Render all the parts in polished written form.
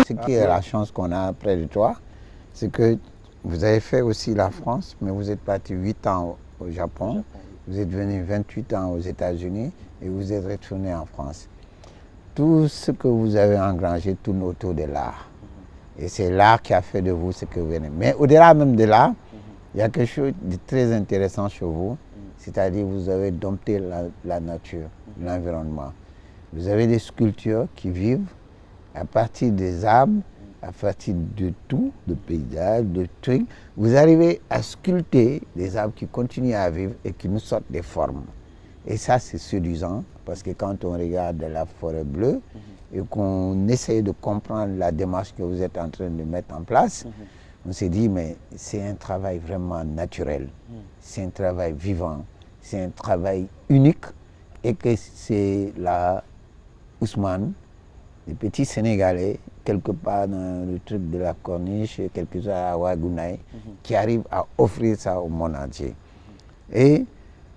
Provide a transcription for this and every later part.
Ce qui est la chance qu'on a près de toi, c'est que vous avez fait aussi la France, mais vous êtes parti 8 ans au Japon, vous êtes venu 28 ans aux États-Unis et vous êtes retourné en France. Tout ce que vous avez engrangé tourne autour de l'art. Et c'est l'art qui a fait de vous ce que vous venez. Mais au-delà même de l'art, il y a quelque chose de très intéressant chez vous, c'est-à-dire vous avez dompté la nature, l'environnement. Vous avez des sculptures qui vivent à partir des arbres, à partir de tout, de paysages, de trucs. Vous arrivez à sculpter des arbres qui continuent à vivre et qui nous sortent des formes. Et ça, c'est séduisant, parce que quand on regarde la forêt bleue et qu'on essaye de comprendre la démarche que vous êtes en train de mettre en place, on s'est dit, mais c'est un travail vraiment naturel, c'est un travail vivant, c'est un travail unique, et que c'est la Ousmane, les petits Sénégalais, quelque part dans le truc de la Corniche, quelque chose à Ouagounaï, qui arrive à offrir ça au monde entier. Et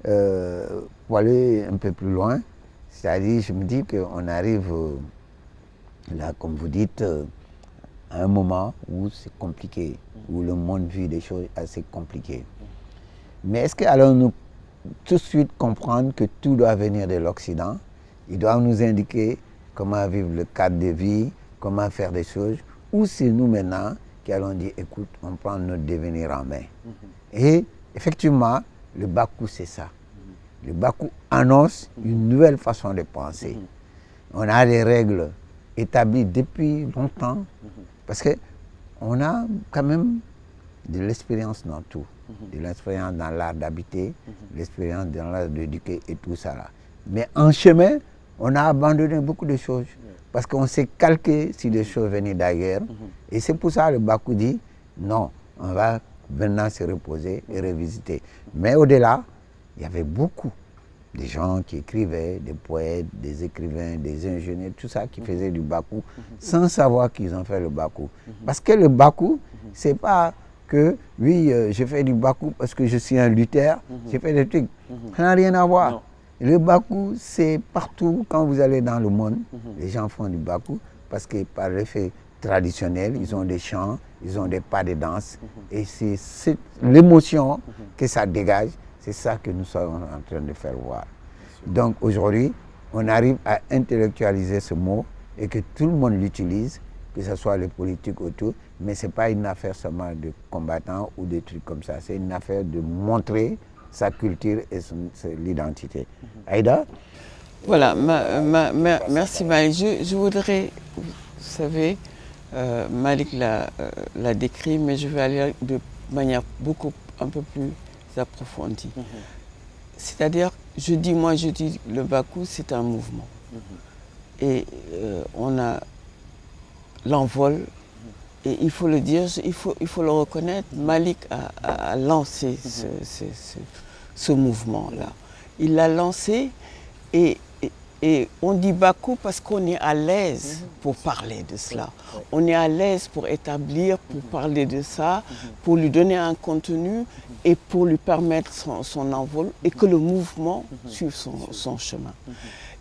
pour aller un peu plus loin, c'est-à-dire, je me dis qu'on arrive là, comme vous dites, à un moment où c'est compliqué, où le monde vit des choses assez compliquées. Mais est-ce que alors nous tout de suite comprendre que tout doit venir de l'Occident? Il doit nous indiquer comment vivre le cadre de vie, comment faire des choses, ou c'est nous maintenant qui allons dire, écoute, on prend notre devenir en main. Et effectivement, le Bakou, c'est ça. Le Bakou annonce une nouvelle façon de penser. On a des règles établies depuis longtemps, parce qu'on a quand même de l'expérience dans tout. De l'expérience dans l'art d'habiter, l'expérience dans l'art d'éduquer et tout ça là. Mais en chemin, on a abandonné beaucoup de choses, parce qu'on s'est calqué sur des choses venues d'ailleurs. Et c'est pour ça que le Bakou dit, non, on va maintenant se reposer et revisiter. Mais au-delà, il y avait beaucoup de gens qui écrivaient, des poètes, des écrivains, des ingénieurs, tout ça qui faisaient du Bakou, sans savoir qu'ils ont fait le Bakou. Parce que le Bakou, c'est pas que, oui, je fais du Bakou parce que je suis un lutteur, je fais des trucs. Ça n'a rien à voir. Non. Le Bakou, c'est partout, quand vous allez dans le monde, les gens font du Bakou, parce que par l'effet traditionnel, ils ont des chants, ils ont des pas de danse, et c'est l'émotion que ça dégage, c'est ça que nous sommes en train de faire voir. Donc aujourd'hui, on arrive à intellectualiser ce mot, et que tout le monde l'utilise, que ce soit les politiques autour, mais ce n'est pas une affaire seulement de combattants ou de trucs comme ça, c'est une affaire de montrer sa culture et l'identité. Aïda? Voilà, merci Malik. Je voudrais, vous savez, Malik l'a décrit, mais je vais aller de manière un peu plus approfondie. C'est-à-dire, je dis le Bakou, c'est un mouvement. Et on a l'envol, et il faut le dire, il faut le reconnaître, Malik a lancé ce mouvement-là. Il l'a lancé, et on dit Bakou parce qu'on est à l'aise pour parler de cela. On est à l'aise pour établir, pour parler de ça, pour lui donner un contenu et pour lui permettre son envol, et que le mouvement suive son chemin.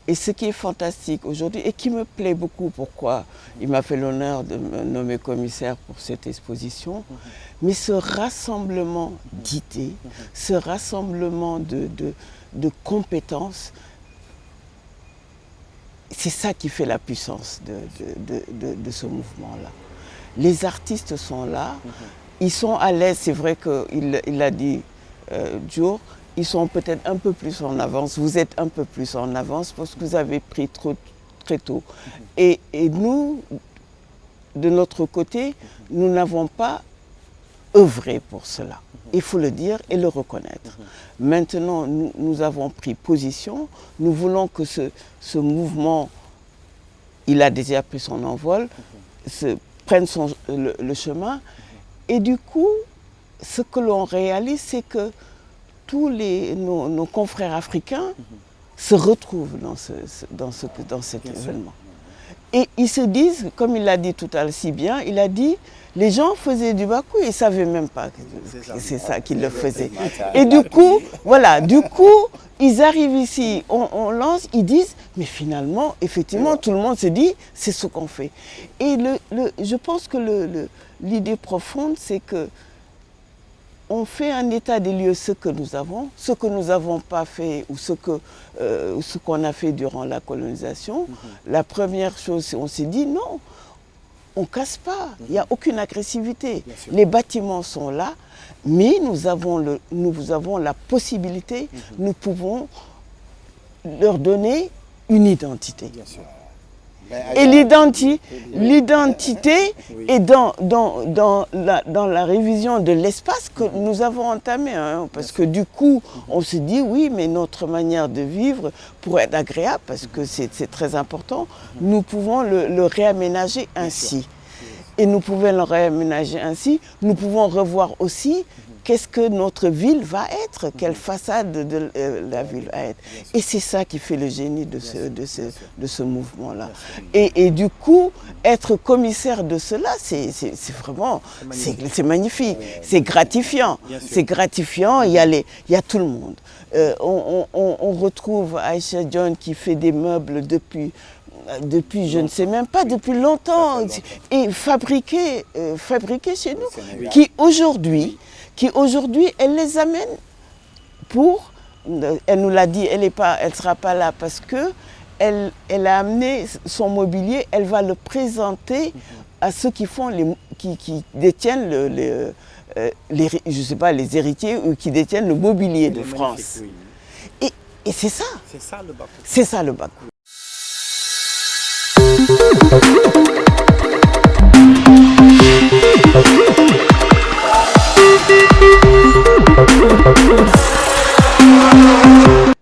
Et ce qui est fantastique aujourd'hui, et qui me plaît beaucoup, pourquoi il m'a fait l'honneur de me nommer commissaire pour cette exposition, mais ce rassemblement d'idées, ce rassemblement de compétences, c'est ça qui fait la puissance de ce mouvement-là. Les artistes sont là, ils sont à l'aise, c'est vrai qu'il l'a dit Djour, ils sont peut-être un peu plus en avance, vous êtes un peu plus en avance parce que vous avez pris très tôt. Et nous, de notre côté, nous n'avons pas œuvré pour cela. Il faut le dire et le reconnaître. Maintenant, nous avons pris position, nous voulons que ce mouvement, il a déjà pris son envol, prenne le chemin, et du coup, ce que l'on réalise, c'est que tous nos confrères africains se retrouvent dans cet événement. Et ils se disent, comme il l'a dit tout à l'heure si bien, il a dit, les gens faisaient du bakou et ils ne savaient même pas que c'est ça qu'ils le faisaient. Et du coup, voilà, ils arrivent ici, on lance, ils disent, mais finalement, effectivement, tout le monde se dit, c'est ce qu'on fait. Et je pense que l'idée profonde, c'est que on fait un état des lieux, ce que nous n'avons pas fait ou ce qu'on a fait durant la colonisation. La première chose, on s'est dit non, on ne casse pas, il n'y a aucune agressivité. Les bâtiments sont là, mais nous avons la possibilité, nous pouvons leur donner une identité. Bien sûr. Et l'identité est dans la révision de l'espace que nous avons entamé. Hein, parce que du coup, on se dit, oui, mais notre manière de vivre, pour être agréable, parce que c'est très important, nous pouvons le réaménager ainsi. Et nous pouvons le réaménager ainsi. Nous pouvons revoir aussi qu'est-ce que notre ville va être, quelle façade de la ville va être. Et c'est ça qui fait le génie de ce mouvement-là. Et du coup, être commissaire de cela, c'est vraiment, c'est magnifique, c'est gratifiant. C'est gratifiant, il y a tout le monde. On retrouve Aïcha John qui fait des meubles depuis je ne sais même pas, depuis longtemps, et fabriqués chez nous, qui aujourd'hui, elle les amène pour, elle nous l'a dit, elle ne sera pas là parce que elle a amené son mobilier, elle va le présenter à ceux qui détiennent je sais pas, les héritiers ou qui détiennent le mobilier de France. Et c'est ça. C'est ça le bakou. C'est ça le bakou.